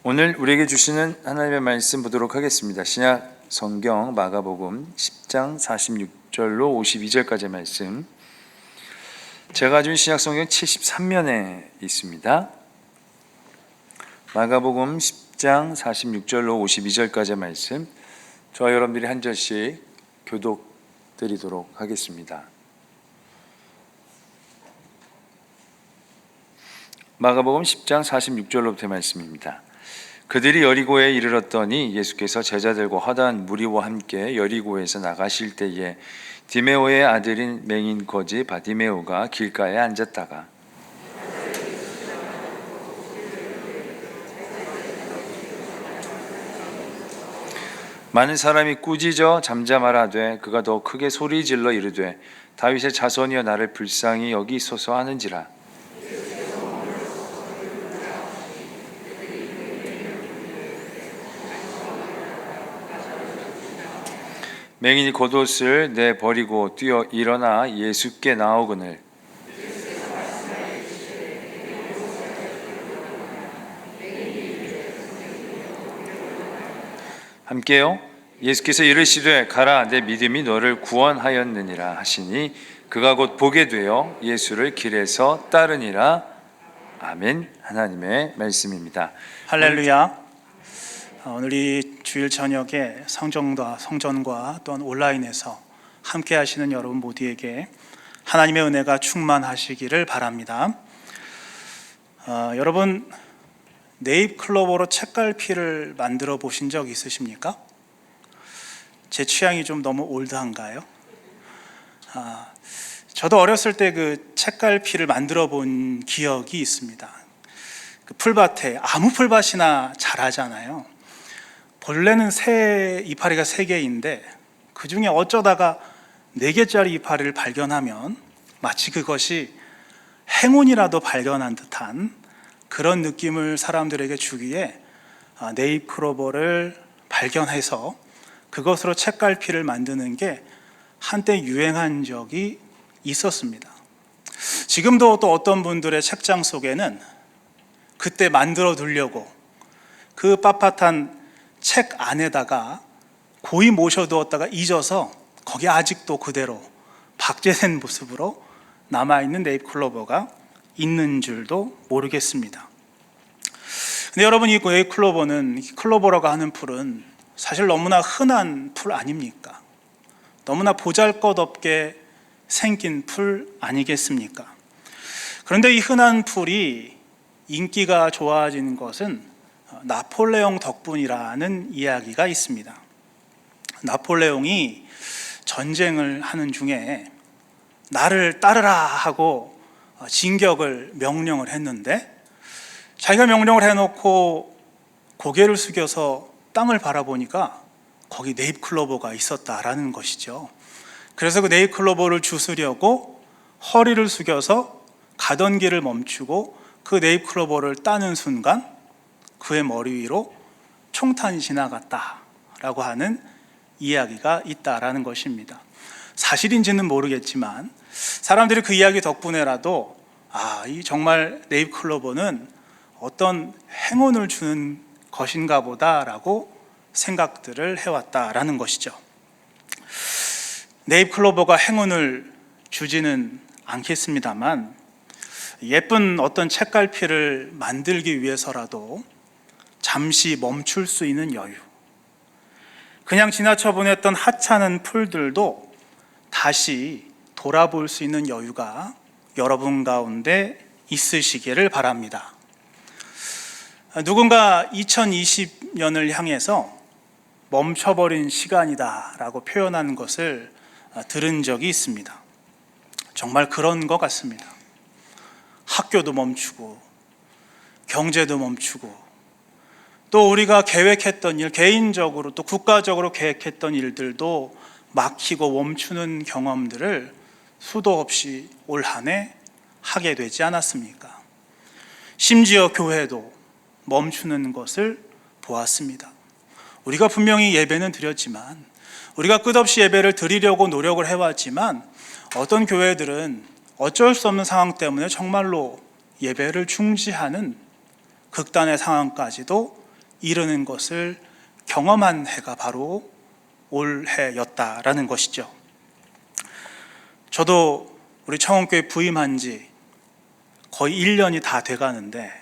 오늘 우리에게 주시는 하나님의 말씀 보도록 하겠습니다. 신약 성경 마가복음 10장 46절로 52절까지의 말씀, 제가 가진 신약 성경 73면에 있습니다. 마가복음 10장 46절로 52절까지의 말씀, 저와 여러분들이 한 절씩 교독 드리도록 하겠습니다. 마가복음 10장 46절로부터의 말씀입니다. 그들이 여리고에 이르렀더니 예수께서 제자들과 허다한 무리와 함께 여리고에서 나가실 때에 디메오의 아들인 맹인 거지 바디메오가 길가에 앉았다가 많은 사람이 꾸짖어 잠잠하라되 그가 더 크게 소리질러 이르되 다윗의 자손이여 나를 불쌍히 여기소서 하는지라. 맹인이 겉옷을 내버리고 뛰어 일어나 예수께 나오거늘 함께요. 예수께서 이르시되 가라 내 믿음이 너를 구원하였느니라 하시니 그가 곧 보게 되어 예수를 길에서 따르니라. 아멘. 하나님의 말씀입니다. 할렐루야. 오늘 이 주일 저녁에 성전과 또한 온라인에서 함께 하시는 여러분 모두에게 하나님의 은혜가 충만하시기를 바랍니다. 여러분, 네잎클로버로 책갈피를 만들어 보신 적 있으십니까? 제 취향이 좀 너무 올드한가요? 저도 어렸을 때 그 책갈피를 만들어 본 기억이 있습니다. 그 풀밭에 아무 풀밭이나 자라잖아요. 본래는 이파리가 3개인데 그 중에 어쩌다가 4개짜리 이파리를 발견하면 마치 그것이 행운이라도 발견한 듯한 그런 느낌을 사람들에게 주기에 네잎클로버를 발견해서 그것으로 책갈피를 만드는 게 한때 유행한 적이 있었습니다. 지금도 또 어떤 분들의 책장 속에는 그때 만들어 두려고 그 빳빳한 책 안에다가 고이 모셔두었다가 잊어서 거기 아직도 그대로 박제된 모습으로 남아있는 네잎클로버가 있는 줄도 모르겠습니다. 근데 여러분, 이 네잎클로버는, 클로버라고 하는 풀은 사실 너무나 흔한 풀 아닙니까? 너무나 보잘것없게 생긴 풀 아니겠습니까? 그런데 이 흔한 풀이 인기가 좋아진 것은 나폴레옹 덕분이라는 이야기가 있습니다. 나폴레옹이 전쟁을 하는 중에 나를 따르라 하고 진격을 명령을 했는데 자기가 명령을 해놓고 고개를 숙여서 땅을 바라보니까 거기 네잎클로버가 있었다라는 것이죠. 그래서 그 네잎클로버를 주스려고 허리를 숙여서 가던 길을 멈추고 그 네잎클로버를 따는 순간 그의 머리 위로 총탄이 지나갔다라고 하는 이야기가 있다라는 것입니다. 사실인지는 모르겠지만 사람들이 그 이야기 덕분에라도 이 정말 네잎클로버는 어떤 행운을 주는 것인가 보다라고 생각들을 해왔다라는 것이죠. 네잎클로버가 행운을 주지는 않겠습니다만 예쁜 어떤 책갈피를 만들기 위해서라도 잠시 멈출 수 있는 여유, 그냥 지나쳐 보냈던 하찮은 풀들도 다시 돌아볼 수 있는 여유가 여러분 가운데 있으시기를 바랍니다. 누군가 2020년을 향해서 멈춰버린 시간이다 라고 표현하는 것을 들은 적이 있습니다. 정말 그런 것 같습니다. 학교도 멈추고 경제도 멈추고 또 우리가 계획했던 일, 개인적으로 또 국가적으로 계획했던 일들도 막히고 멈추는 경험들을 수도 없이 올 한 해 하게 되지 않았습니까? 심지어 교회도 멈추는 것을 보았습니다. 우리가 분명히 예배는 드렸지만, 우리가 끝없이 예배를 드리려고 노력을 해왔지만 어떤 교회들은 어쩔 수 없는 상황 때문에 정말로 예배를 중지하는 극단의 상황까지도 이르는 것을 경험한 해가 바로 올해였다라는 것이죠. 저도 우리 청원교회 부임한 지 거의 1년이 다 돼가는데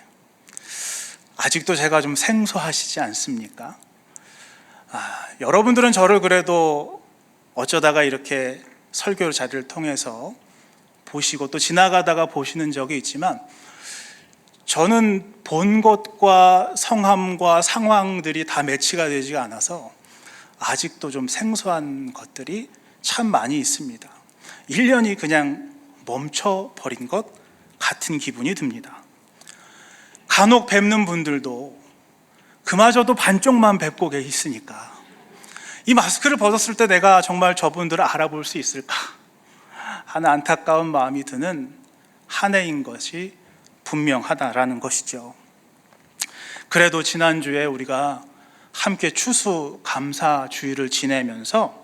아직도 제가 좀 생소하시지 않습니까? 여러분들은 저를 그래도 어쩌다가 이렇게 설교 자리를 통해서 보시고 또 지나가다가 보시는 적이 있지만 저는 본 것과 성함과 상황들이 다 매치가 되지가 않아서 아직도 좀 생소한 것들이 참 많이 있습니다. 1년이 그냥 멈춰버린 것 같은 기분이 듭니다. 간혹 뵙는 분들도 그마저도 반쪽만 뵙고 계시니까 이 마스크를 벗었을 때 내가 정말 저분들을 알아볼 수 있을까 하는 안타까운 마음이 드는 한 해인 것이 분명하다라는 것이죠. 그래도 지난주에 우리가 함께 추수감사주일을 지내면서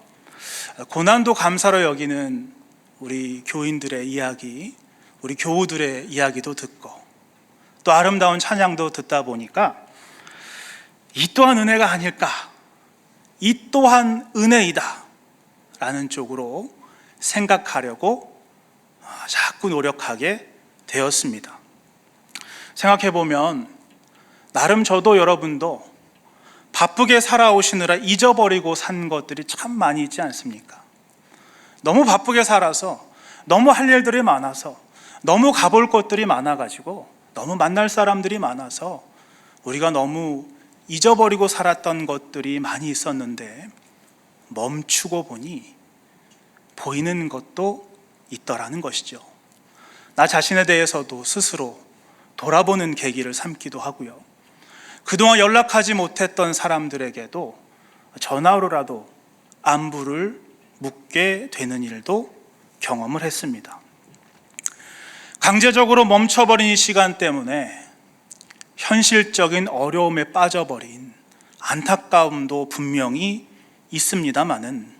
고난도 감사로 여기는 우리 교인들의 이야기, 우리 교우들의 이야기도 듣고 또 아름다운 찬양도 듣다 보니까 이 또한 은혜가 아닐까, 이 또한 은혜이다 라는 쪽으로 생각하려고 자꾸 노력하게 되었습니다. 생각해보면 나름 저도 여러분도 바쁘게 살아오시느라 잊어버리고 산 것들이 참 많이 있지 않습니까? 너무 바쁘게 살아서, 너무 할 일들이 많아서, 너무 가볼 것들이 많아가지고, 너무 만날 사람들이 많아서 우리가 너무 잊어버리고 살았던 것들이 많이 있었는데 멈추고 보니 보이는 것도 있더라는 것이죠. 나 자신에 대해서도 스스로 돌아보는 계기를 삼기도 하고요. 그동안 연락하지 못했던 사람들에게도 전화로라도 안부를 묻게 되는 일도 경험을 했습니다. 강제적으로 멈춰버린 이 시간 때문에 현실적인 어려움에 빠져버린 안타까움도 분명히 있습니다마는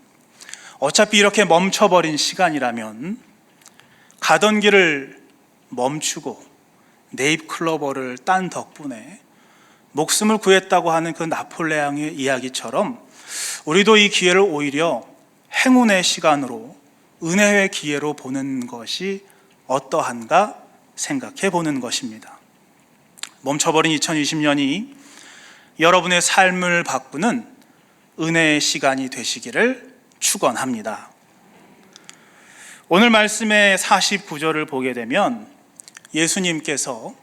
어차피 이렇게 멈춰버린 시간이라면 가던 길을 멈추고 네잎클로버를 딴 덕분에 목숨을 구했다고 하는 그 나폴레옹의 이야기처럼 우리도 이 기회를 오히려 행운의 시간으로, 은혜의 기회로 보는 것이 어떠한가 생각해 보는 것입니다. 멈춰버린 2020년이 여러분의 삶을 바꾸는 은혜의 시간이 되시기를 축원합니다. 오늘 말씀의 49절을 보게 되면 예수님께서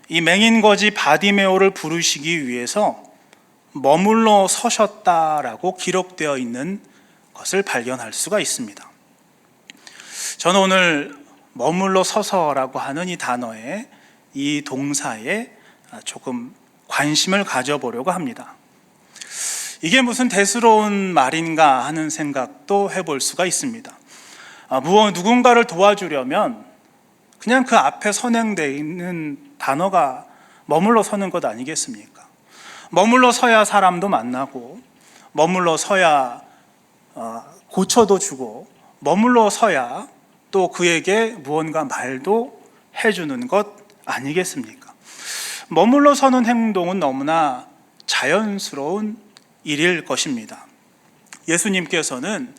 이 맹인거지 바디메오를 부르시기 위해서 머물러 서셨다라고 기록되어 있는 것을 발견할 수가 있습니다. 저는 오늘 머물러 서서라고 하는 이 단어에, 이 동사에 조금 관심을 가져보려고 합니다. 이게 무슨 대수로운 말인가 하는 생각도 해볼 수가 있습니다. 누군가를 도와주려면 그냥 그 앞에 선행되어 있는 단어가 머물러 서는 것 아니겠습니까? 머물러 서야 사람도 만나고, 머물러 서야 고쳐도 주고, 머물러 서야 또 그에게 무언가 말도 해주는 것 아니겠습니까? 머물러 서는 행동은 너무나 자연스러운 일일 것입니다. 예수님께서는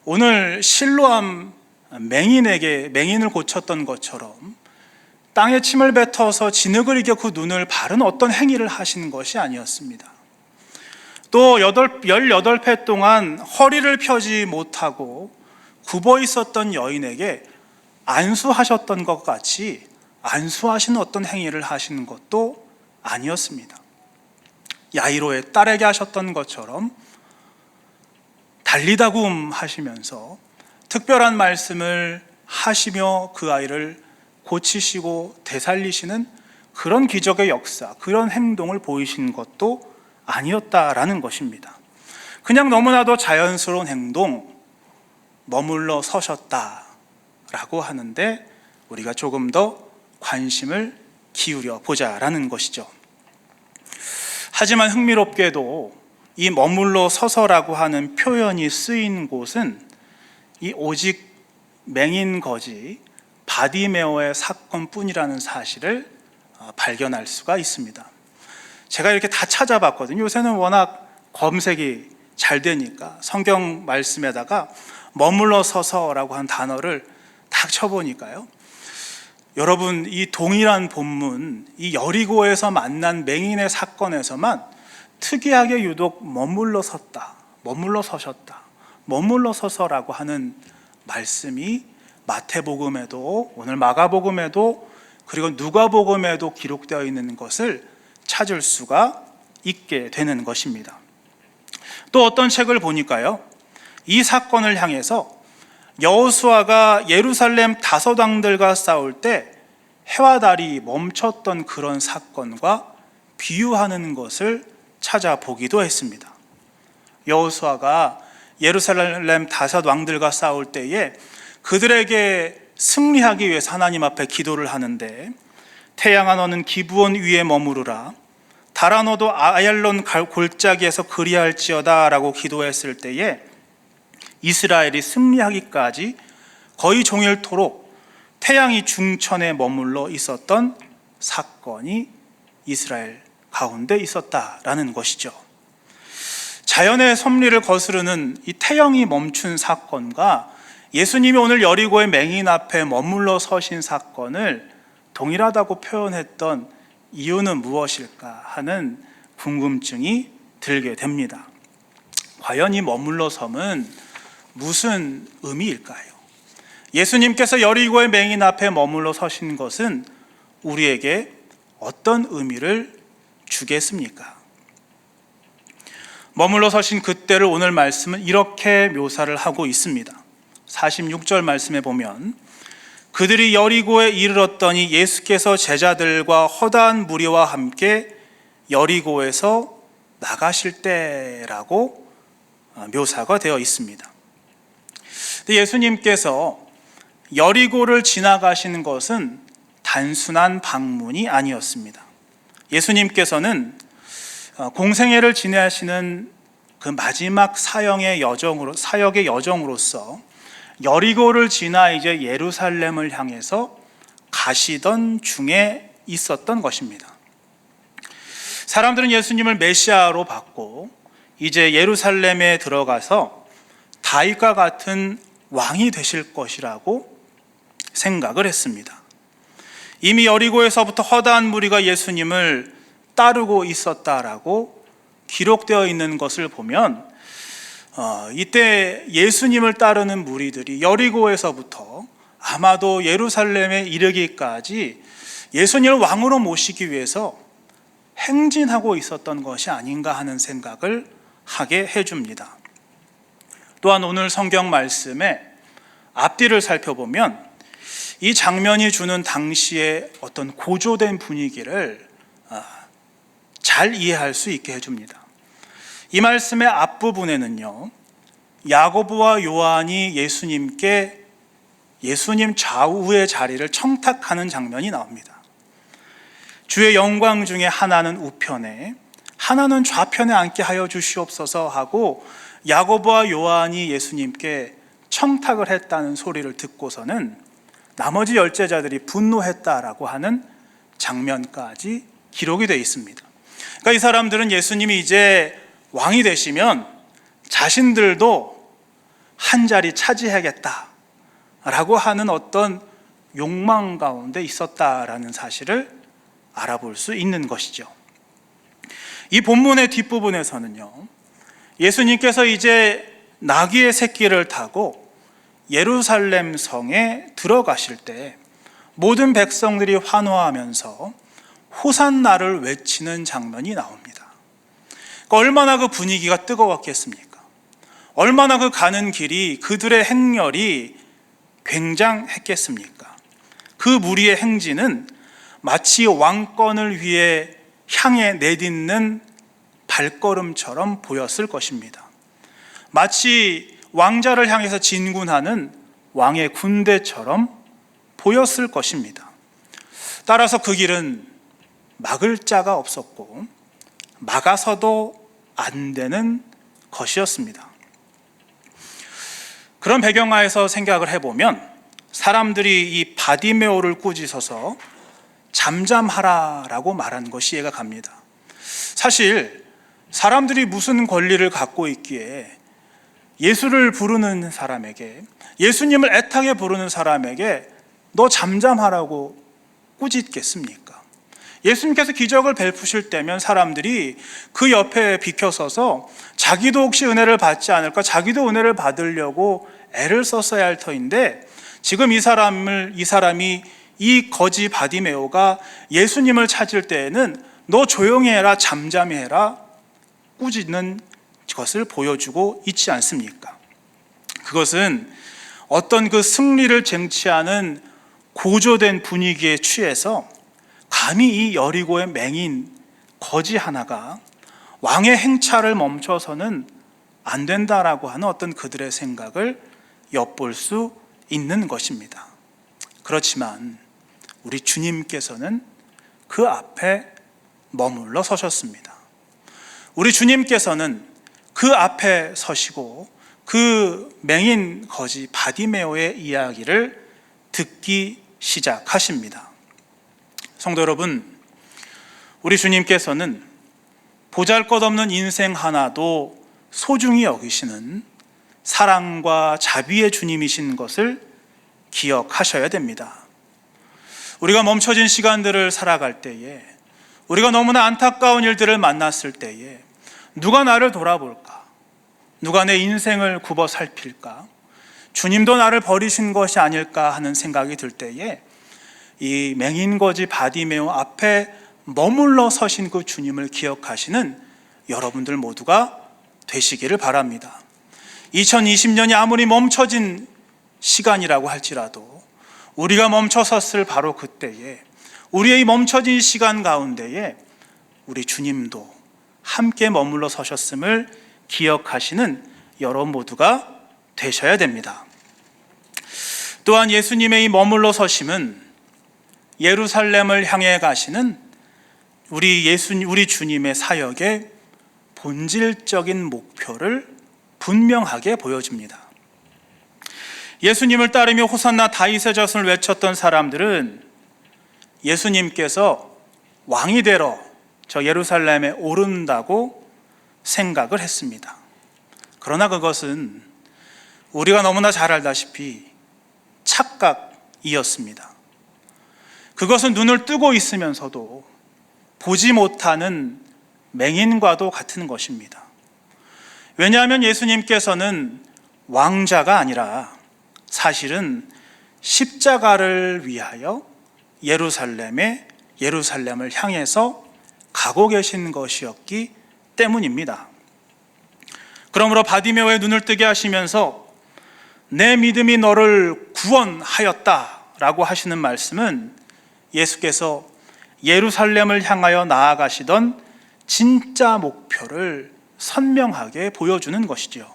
오늘 실로암 맹인을 고쳤던 것처럼 땅에 침을 뱉어서 진흙을 이겨 그 눈을 바른 어떤 행위를 하시는 것이 아니었습니다. 또 18회 동안 허리를 펴지 못하고 굽어 있었던 여인에게 안수하셨던 것 같이 안수하시는 어떤 행위를 하시는 것도 아니었습니다. 야이로의 딸에게 하셨던 것처럼 달리다굼 하시면서 특별한 말씀을 하시며 그 아이를 고치시고 되살리시는 그런 기적의 역사, 그런 행동을 보이신 것도 아니었다라는 것입니다. 그냥 너무나도 자연스러운 행동, 머물러 서셨다라고 하는데 우리가 조금 더 관심을 기울여 보자라는 것이죠. 하지만 흥미롭게도 이 머물러 서서라고 하는 표현이 쓰인 곳은 이 오직 맹인거지 바디메오의 사건뿐이라는 사실을 발견할 수가 있습니다. 제가 이렇게 다 찾아봤거든요. 요새는 워낙 검색이 잘 되니까 성경 말씀에다가 머물러 서서라고 한 단어를 딱 쳐보니까요, 여러분, 이 동일한 본문, 이 여리고에서 만난 맹인의 사건에서만 특이하게 유독 머물러 섰다, 머물러 서셨다, 머물러 서서라고 하는 말씀이 마태복음에도, 오늘 마가복음에도, 그리고 누가복음에도 기록되어 있는 것을 찾을 수가 있게 되는 것입니다. 또 어떤 책을 보니까요, 이 사건을 향해서 여호수아가 예루살렘 다섯 왕들과 싸울 때 해와 달이 멈췄던 그런 사건과 비유하는 것을 찾아보기도 했습니다. 여호수아가 예루살렘 다섯 왕들과 싸울 때에 그들에게 승리하기 위해서 하나님 앞에 기도를 하는데, 태양아 너는 기브온 위에 머무르라, 달아 너도 아얄론 골짜기에서 그리할지어다 라고 기도했을 때에 이스라엘이 승리하기까지 거의 종일토록 태양이 중천에 머물러 있었던 사건이 이스라엘 가운데 있었다라는 것이죠. 자연의 섭리를 거스르는 이 태양이 멈춘 사건과 예수님이 오늘 여리고의 맹인 앞에 머물러 서신 사건을 동일하다고 표현했던 이유는 무엇일까 하는 궁금증이 들게 됩니다. 과연 이 머물러 섬은 무슨 의미일까요? 예수님께서 여리고의 맹인 앞에 머물러 서신 것은 우리에게 어떤 의미를 주겠습니까? 머물러 서신 그때를 오늘 말씀은 이렇게 묘사를 하고 있습니다. 46절 말씀에 보면, 그들이 여리고에 이르렀더니 예수께서 제자들과 허다한 무리와 함께 여리고에서 나가실 때라고 묘사가 되어 있습니다. 예수님께서 여리고를 지나가시는 것은 단순한 방문이 아니었습니다. 예수님께서는 공생애를 지내시는 그 마지막 사역의 여정으로서 여리고를 지나 이제 예루살렘을 향해서 가시던 중에 있었던 것입니다. 사람들은 예수님을 메시아로 받고 이제 예루살렘에 들어가서 다윗과 같은 왕이 되실 것이라고 생각을 했습니다. 이미 여리고에서부터 허다한 무리가 예수님을 따르고 있었다라고 기록되어 있는 것을 보면, 이때 예수님을 따르는 무리들이 여리고에서부터 아마도 예루살렘에 이르기까지 예수님을 왕으로 모시기 위해서 행진하고 있었던 것이 아닌가 하는 생각을 하게 해줍니다. 또한 오늘 성경 말씀의 앞뒤를 살펴보면 이 장면이 주는 당시의 어떤 고조된 분위기를 잘 이해할 수 있게 해줍니다. 이 말씀의 앞부분에는요, 야고보와 요한이 예수님께 예수님 좌우의 자리를 청탁하는 장면이 나옵니다. 주의 영광 중에 하나는 우편에, 하나는 좌편에 앉게 하여 주시옵소서 하고 야고보와 요한이 예수님께 청탁을 했다는 소리를 듣고서는 나머지 열제자들이 분노했다라고 하는 장면까지 기록이 되어 있습니다. 그러니까 이 사람들은 예수님이 이제 왕이 되시면 자신들도 한 자리 차지해야겠다라고 하는 어떤 욕망 가운데 있었다라는 사실을 알아볼 수 있는 것이죠. 이 본문의 뒷부분에서는요, 예수님께서 이제 나귀의 새끼를 타고 예루살렘 성에 들어가실 때 모든 백성들이 환호하면서 호산나를 외치는 장면이 나옵니다. 그러니까 얼마나 그 분위기가 뜨거웠겠습니까? 얼마나 그 가는 길이, 그들의 행렬이 굉장했겠습니까? 그 무리의 행진은 마치 왕권을 위해 향해 내딛는 발걸음처럼 보였을 것입니다. 마치 왕자를 향해서 진군하는 왕의 군대처럼 보였을 것입니다. 따라서 그 길은 막을 자가 없었고 막아서도 안 되는 것이었습니다. 그런 배경하에서 생각을 해보면 사람들이 이 바디메오를 꾸짖어서 잠잠하라라고 말한 것이 이해가 갑니다. 사실 사람들이 무슨 권리를 갖고 있기에 예수를 부르는 사람에게, 예수님을 애타게 부르는 사람에게 너 잠잠하라고 꾸짖겠습니까? 예수님께서 기적을 베푸실 때면 사람들이 그 옆에 비켜서서 자기도 혹시 은혜를 받지 않을까, 자기도 은혜를 받으려고 애를 썼어야 할 터인데, 지금 이 사람이 이 거지 바디메오가 예수님을 찾을 때에는 너 조용히 해라, 잠잠히 해라, 꾸짖는 것을 보여주고 있지 않습니까? 그것은 어떤 그 승리를 쟁취하는 고조된 분위기에 취해서 감히 이 여리고의 맹인 거지 하나가 왕의 행차를 멈춰서는 안 된다라고 하는 어떤 그들의 생각을 엿볼 수 있는 것입니다. 그렇지만 우리 주님께서는 그 앞에 머물러 서셨습니다. 우리 주님께서는 그 앞에 서시고 그 맹인 거지 바디메오의 이야기를 듣기 시작하십니다. 성도 여러분, 우리 주님께서는 보잘것없는 인생 하나도 소중히 여기시는 사랑과 자비의 주님이신 것을 기억하셔야 됩니다. 우리가 멈춰진 시간들을 살아갈 때에, 우리가 너무나 안타까운 일들을 만났을 때에 누가 나를 돌아볼까? 누가 내 인생을 굽어 살필까? 주님도 나를 버리신 것이 아닐까 하는 생각이 들 때에 이 맹인거지 바디메오 앞에 머물러 서신 그 주님을 기억하시는 여러분들 모두가 되시기를 바랍니다. 2020년이 아무리 멈춰진 시간이라고 할지라도 우리가 멈춰섰을 바로 그때에, 우리의 멈춰진 시간 가운데에 우리 주님도 함께 머물러 서셨음을 기억하시는 여러분 모두가 되셔야 됩니다. 또한 예수님의 이 머물러 서심은 예루살렘을 향해 가시는 우리 주님의 사역의 본질적인 목표를 분명하게 보여줍니다. 예수님을 따르며 호산나 다윗의 젖을 외쳤던 사람들은 예수님께서 왕이 되러 저 예루살렘에 오른다고 생각을 했습니다. 그러나 그것은 우리가 너무나 잘 알다시피 착각이었습니다. 그것은 눈을 뜨고 있으면서도 보지 못하는 맹인과도 같은 것입니다. 왜냐하면 예수님께서는 왕자가 아니라 사실은 십자가를 위하여 예루살렘을 향해서 가고 계신 것이었기 때문입니다. 그러므로 바디메오의 눈을 뜨게 하시면서 내 믿음이 너를 구원하였다라고 하시는 말씀은 예수께서 예루살렘을 향하여 나아가시던 진짜 목표를 선명하게 보여주는 것이죠.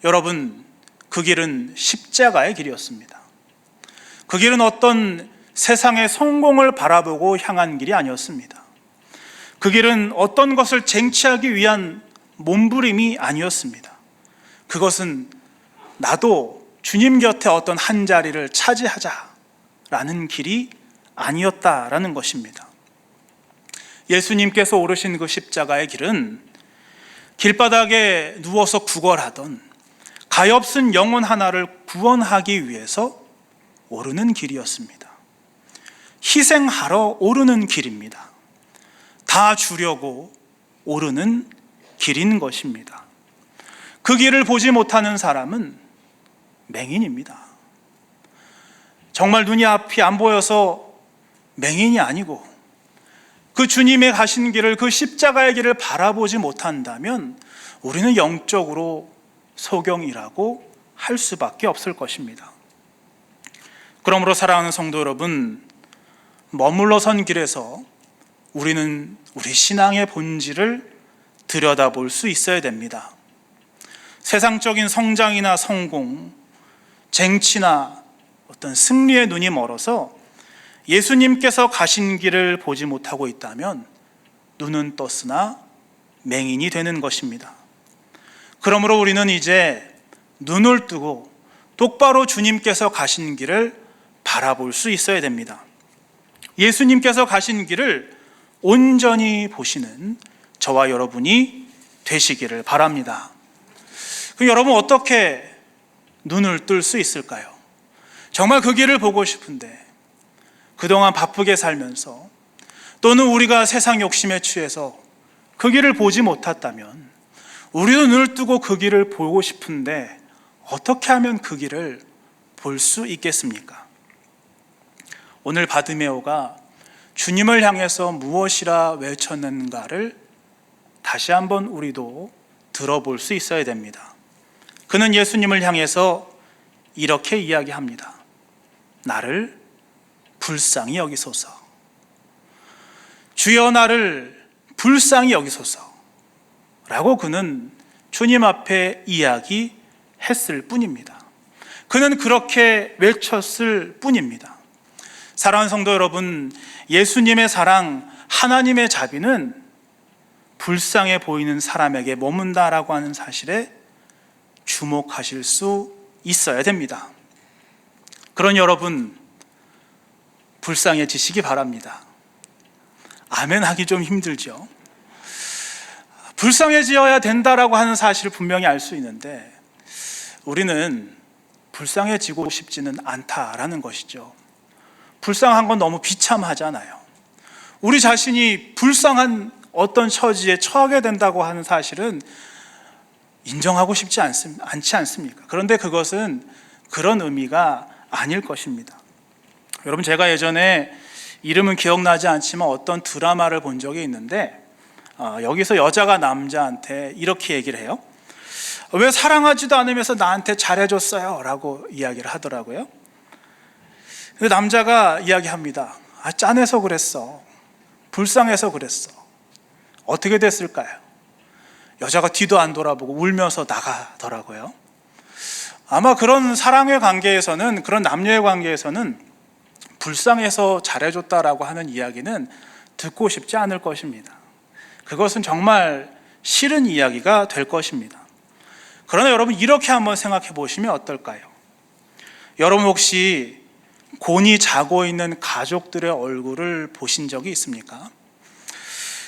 여러분, 그 길은 십자가의 길이었습니다. 그 길은 어떤 세상의 성공을 바라보고 향한 길이 아니었습니다. 그 길은 어떤 것을 쟁취하기 위한 몸부림이 아니었습니다. 그것은 나도 주님 곁에 어떤 한 자리를 차지하자라는 길이 아니었다라는 것입니다. 예수님께서 오르신 그 십자가의 길은 길바닥에 누워서 구걸하던 가엾은 영혼 하나를 구원하기 위해서 오르는 길이었습니다. 희생하러 오르는 길입니다. 다 주려고 오르는 길인 것입니다. 그 길을 보지 못하는 사람은 맹인입니다. 정말 눈이 앞이 안 보여서 맹인이 아니고 그 주님의 가신 길을, 그 십자가의 길을 바라보지 못한다면 우리는 영적으로 소경이라고 할 수밖에 없을 것입니다. 그러므로 사랑하는 성도 여러분, 머물러 선 길에서 우리는 우리 신앙의 본질을 들여다볼 수 있어야 됩니다. 세상적인 성장이나 성공, 쟁취나 어떤 승리의 눈이 멀어서 예수님께서 가신 길을 보지 못하고 있다면 눈은 떴으나 맹인이 되는 것입니다. 그러므로 우리는 이제 눈을 뜨고 똑바로 주님께서 가신 길을 바라볼 수 있어야 됩니다. 예수님께서 가신 길을 온전히 보시는 저와 여러분이 되시기를 바랍니다. 그럼 여러분 어떻게 눈을 뜰 수 있을까요? 정말 그 길을 보고 싶은데 그동안 바쁘게 살면서 또는 우리가 세상 욕심에 취해서 그 길을 보지 못했다면 우리도 눈을 뜨고 그 길을 보고 싶은데 어떻게 하면 그 길을 볼 수 있겠습니까? 오늘 바드메오가 주님을 향해서 무엇이라 외쳤는가를 다시 한번 우리도 들어볼 수 있어야 됩니다. 그는 예수님을 향해서 이렇게 이야기합니다. 나를 불쌍히 여기소서. 주여 나를 불쌍히 여기소서 라고 그는 주님 앞에 이야기했을 뿐입니다. 그는 그렇게 외쳤을 뿐입니다. 사랑하는 성도 여러분, 예수님의 사랑, 하나님의 자비는 불쌍해 보이는 사람에게 머문다라고 하는 사실에 주목하실 수 있어야 됩니다. 그런 여러분, 불쌍해지시기 바랍니다. 아멘 하기 좀 힘들죠. 불쌍해지어야 된다라고 하는 사실을 분명히 알 수 있는데 우리는 불쌍해지고 싶지는 않다라는 것이죠. 불쌍한 건 너무 비참하잖아요. 우리 자신이 불쌍한 어떤 처지에 처하게 된다고 하는 사실은 인정하고 싶지 않지 않습니까? 그런데 그것은 그런 의미가 아닐 것입니다. 여러분, 제가 예전에 이름은 기억나지 않지만 어떤 드라마를 본 적이 있는데 여기서 여자가 남자한테 이렇게 얘기를 해요. 왜 사랑하지도 않으면서 나한테 잘해줬어요? 라고 이야기를 하더라고요. 근데 남자가 이야기합니다. 짠해서 그랬어. 불쌍해서 그랬어. 어떻게 됐을까요? 여자가 뒤도 안 돌아보고 울면서 나가더라고요. 아마 그런 사랑의 관계에서는, 그런 남녀의 관계에서는 불쌍해서 잘해줬다라고 하는 이야기는 듣고 싶지 않을 것입니다. 그것은 정말 싫은 이야기가 될 것입니다. 그러나 여러분, 이렇게 한번 생각해 보시면 어떨까요? 여러분 혹시 곤히 자고 있는 가족들의 얼굴을 보신 적이 있습니까?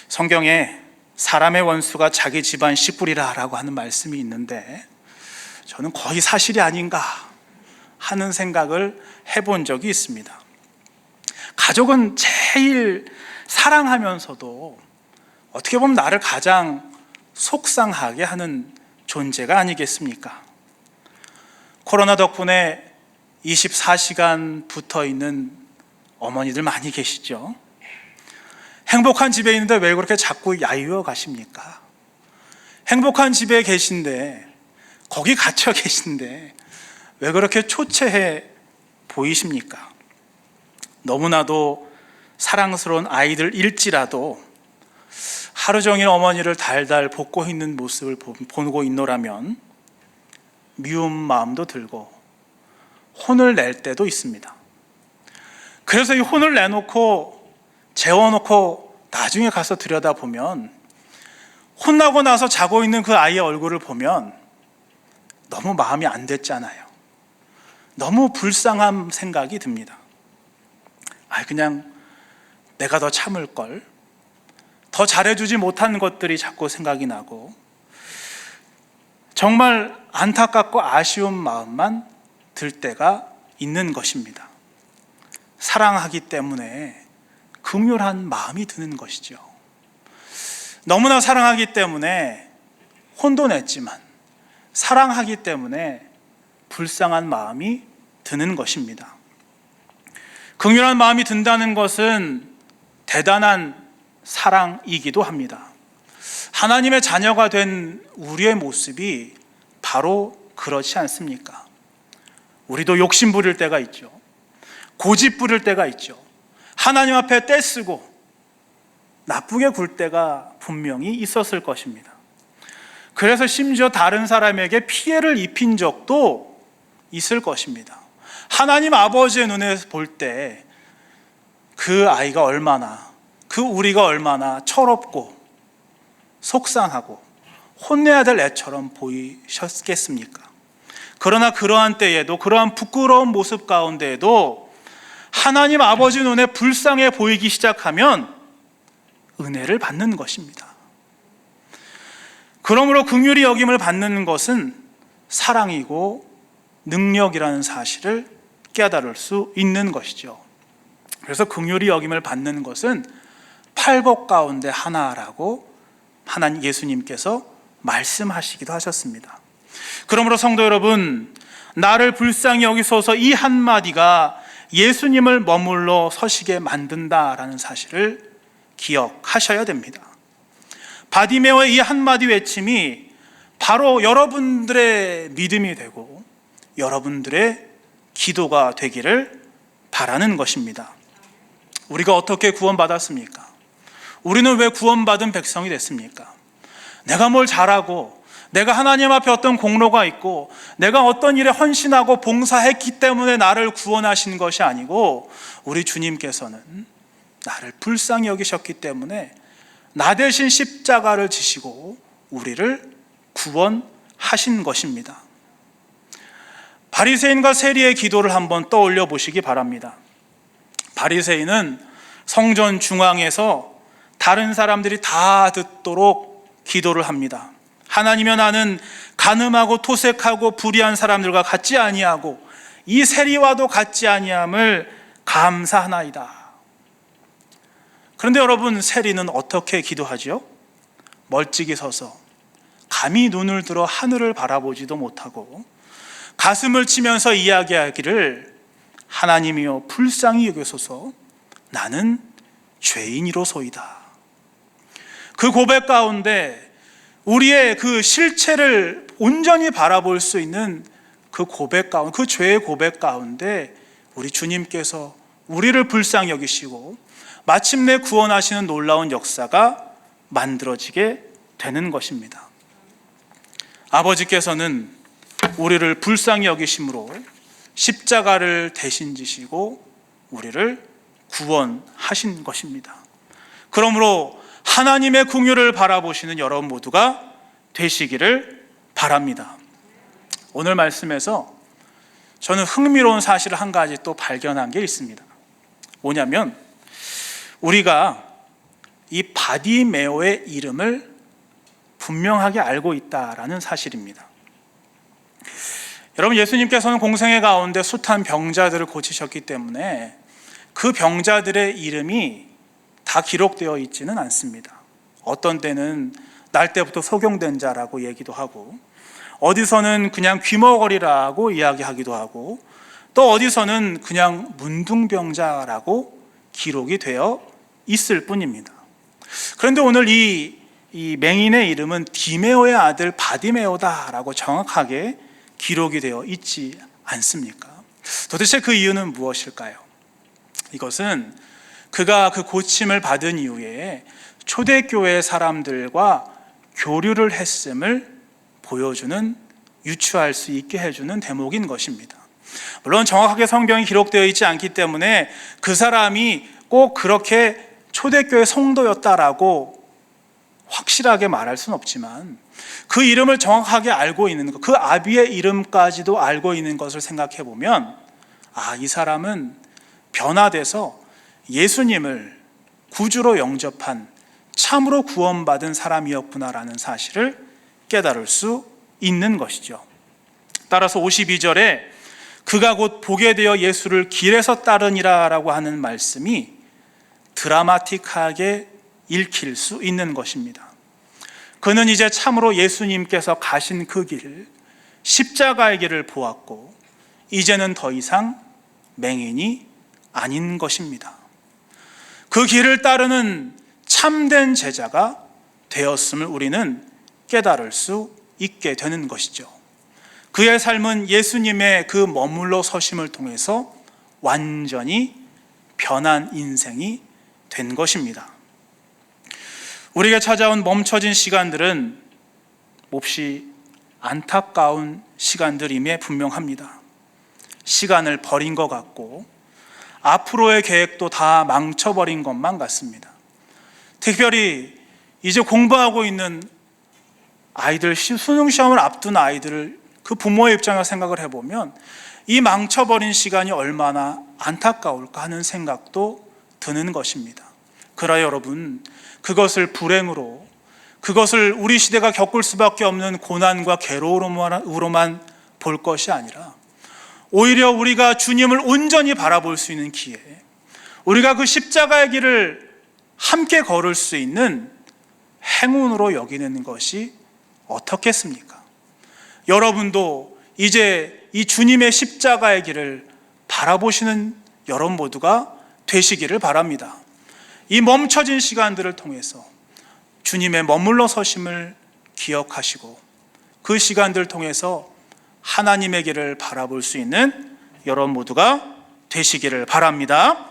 성경에 사람의 원수가 자기 집안 씨뿌리라 라고 하는 말씀이 있는데 저는 거의 사실이 아닌가 하는 생각을 해본 적이 있습니다. 가족은 제일 사랑하면서도 어떻게 보면 나를 가장 속상하게 하는 존재가 아니겠습니까? 코로나 덕분에 24시간 붙어 있는 어머니들 많이 계시죠? 행복한 집에 있는데 왜 그렇게 자꾸 야유어 가십니까? 행복한 집에 계신데, 거기 갇혀 계신데 왜 그렇게 초췌해 보이십니까? 너무나도 사랑스러운 아이들일지라도 하루 종일 어머니를 달달 볶고 있는 모습을 보고 있노라면 미운 마음도 들고 혼을 낼 때도 있습니다. 그래서 이 혼을 내놓고 재워놓고 나중에 가서 들여다보면 혼나고 나서 자고 있는 그 아이의 얼굴을 보면 너무 마음이 안 됐잖아요. 너무 불쌍한 생각이 듭니다. 그냥 내가 더 참을 걸, 더 잘해주지 못한 것들이 자꾸 생각이 나고 정말 안타깝고 아쉬운 마음만 들 때가 있는 것입니다. 사랑하기 때문에 긍휼한 마음이 드는 것이죠. 너무나 사랑하기 때문에 혼도 냈지만 사랑하기 때문에 불쌍한 마음이 드는 것입니다. 긍휼한 마음이 든다는 것은 대단한 사랑이기도 합니다. 하나님의 자녀가 된 우리의 모습이 바로 그렇지 않습니까? 우리도 욕심 부릴 때가 있죠. 고집 부릴 때가 있죠. 하나님 앞에 떼쓰고 나쁘게 굴 때가 분명히 있었을 것입니다. 그래서 심지어 다른 사람에게 피해를 입힌 적도 있을 것입니다. 하나님 아버지의 눈에 볼 때 그 아이가 얼마나, 그 우리가 얼마나 철없고 속상하고 혼내야 될 애처럼 보이셨겠습니까? 그러나 그러한 때에도, 그러한 부끄러운 모습 가운데에도 하나님 아버지 눈에 불쌍해 보이기 시작하면 은혜를 받는 것입니다. 그러므로 긍휼히 여김을 받는 것은 사랑이고 능력이라는 사실을 깨달을 수 있는 것이죠. 그래서 긍휼히 여김을 받는 것은 팔복 가운데 하나라고 하나님 예수님께서 말씀하시기도 하셨습니다. 그러므로 성도 여러분, 나를 불쌍히 여기소서 이 한마디가 예수님을 머물러 서시게 만든다라는 사실을 기억하셔야 됩니다. 바디메오의 이 한마디 외침이 바로 여러분들의 믿음이 되고 여러분들의 기도가 되기를 바라는 것입니다. 우리가 어떻게 구원받았습니까? 우리는 왜 구원받은 백성이 됐습니까? 내가 뭘 잘하고 내가 하나님 앞에 어떤 공로가 있고 내가 어떤 일에 헌신하고 봉사했기 때문에 나를 구원하신 것이 아니고 우리 주님께서는 나를 불쌍히 여기셨기 때문에 나 대신 십자가를 지시고 우리를 구원하신 것입니다. 바리새인과 세리의 기도를 한번 떠올려 보시기 바랍니다. 바리새인은 성전 중앙에서 다른 사람들이 다 듣도록 기도를 합니다. 하나님이여, 나는 간음하고 토색하고 불의한 사람들과 같지 아니하고 이 세리와도 같지 아니함을 감사하나이다. 그런데 여러분, 세리는 어떻게 기도하지요? 멀찍이 서서 감히 눈을 들어 하늘을 바라보지도 못하고 가슴을 치면서 이야기하기를 하나님이여 불쌍히 여기소서 나는 죄인이로소이다. 그 고백 가운데 우리의 그 실체를 온전히 바라볼 수 있는 그 고백 가운데, 그 죄의 고백 가운데 우리 주님께서 우리를 불쌍히 여기시고 마침내 구원하시는 놀라운 역사가 만들어지게 되는 것입니다. 아버지께서는 우리를 불쌍히 여기심으로 십자가를 대신 지시고 우리를 구원하신 것입니다. 그러므로 하나님의 긍휼을 바라보시는 여러분 모두가 되시기를 바랍니다. 오늘 말씀에서 저는 흥미로운 사실을 한 가지 또 발견한 게 있습니다. 뭐냐면 우리가 이 바디메오의 이름을 분명하게 알고 있다라는 사실입니다. 여러분, 예수님께서는 공생애 가운데 숱한 병자들을 고치셨기 때문에 그 병자들의 이름이 다 기록되어 있지는 않습니다. 어떤 때는 날 때부터 소경된 자라고 얘기도 하고, 어디서는 그냥 귀머거리라고 이야기하기도 하고, 또 어디서는 그냥 문둥병자라고 기록이 되어 있을 뿐입니다. 그런데 오늘 이 맹인의 이름은 디메오의 아들 바디메오다라고 정확하게 기록이 되어 있지 않습니까? 도대체 그 이유는 무엇일까요? 이것은 그가 그 고침을 받은 이후에 초대교회 사람들과 교류를 했음을 보여주는, 유추할 수 있게 해주는 대목인 것입니다. 물론 정확하게 성경이 기록되어 있지 않기 때문에 그 사람이 꼭 그렇게 초대교회 성도였다라고 확실하게 말할 수는 없지만 그 이름을 정확하게 알고 있는 것, 그 아비의 이름까지도 알고 있는 것을 생각해 보면, 아, 이 사람은 변화돼서 예수님을 구주로 영접한 참으로 구원받은 사람이었구나라는 사실을 깨달을 수 있는 것이죠. 따라서 52절에 그가 곧 보게 되어 예수를 길에서 따르니라 라고 하는 말씀이 드라마틱하게 읽힐 수 있는 것입니다. 그는 이제 참으로 예수님께서 가신 그 길, 십자가의 길을 보았고 이제는 더 이상 맹인이 아닌 것입니다. 그 길을 따르는 참된 제자가 되었음을 우리는 깨달을 수 있게 되는 것이죠. 그의 삶은 예수님의 그 머물러 서심을 통해서 완전히 변한 인생이 된 것입니다. 우리에게 찾아온 멈춰진 시간들은 몹시 안타까운 시간들임에 분명합니다. 시간을 버린 것 같고 앞으로의 계획도 다 망쳐버린 것만 같습니다. 특별히 이제 공부하고 있는 아이들, 수능 시험을 앞둔 아이들을 그 부모의 입장에서 생각을 해보면 이 망쳐버린 시간이 얼마나 안타까울까 하는 생각도 드는 것입니다. 그러나 여러분, 그것을 불행으로, 그것을 우리 시대가 겪을 수밖에 없는 고난과 괴로움으로만 볼 것이 아니라 오히려 우리가 주님을 온전히 바라볼 수 있는 기회, 우리가 그 십자가의 길을 함께 걸을 수 있는 행운으로 여기는 것이 어떻겠습니까? 여러분도 이제 이 주님의 십자가의 길을 바라보시는 여러분 모두가 되시기를 바랍니다. 이 멈춰진 시간들을 통해서 주님의 머물러 서심을 기억하시고 그 시간들을 통해서 하나님의 길을 바라볼 수 있는 여러분 모두가 되시기를 바랍니다.